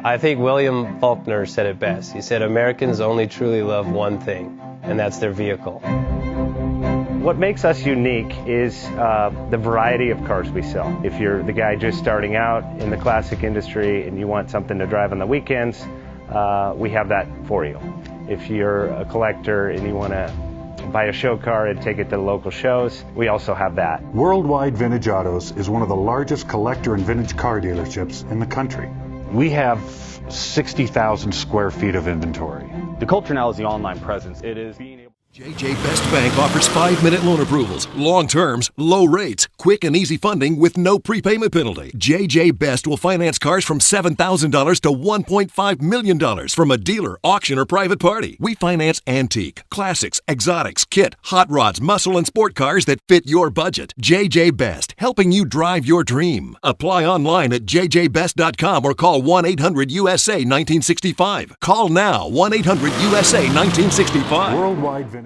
I think William Faulkner said it best. He said, Americans only truly love one thing, and that's their vehicle. What makes us unique is the variety of cars we sell. If you're the guy just starting out in the classic industry and you want something to drive on the weekends, we have that for you. If you're a collector and you want to buy a show car and take it to the local shows, we also have that. Worldwide Vintage Autos is one of the largest collector and vintage car dealerships in the country. We have 60,000 square feet of inventory. The culture now is the online presence. It is being able. JJ Best Bank offers 5-minute loan approvals, long terms, low rates, quick and easy funding with no prepayment penalty. JJ Best will finance cars from $7,000 to $1.5 million from a dealer, auction, or private party. We finance antique, classics, exotics, kit, hot rods, muscle, and sport cars that fit your budget. JJ Best, helping you drive your dream. Apply online at jjbest.com or call 1-800-USA-1965. Call now, 1-800-USA-1965. Worldwide Vintage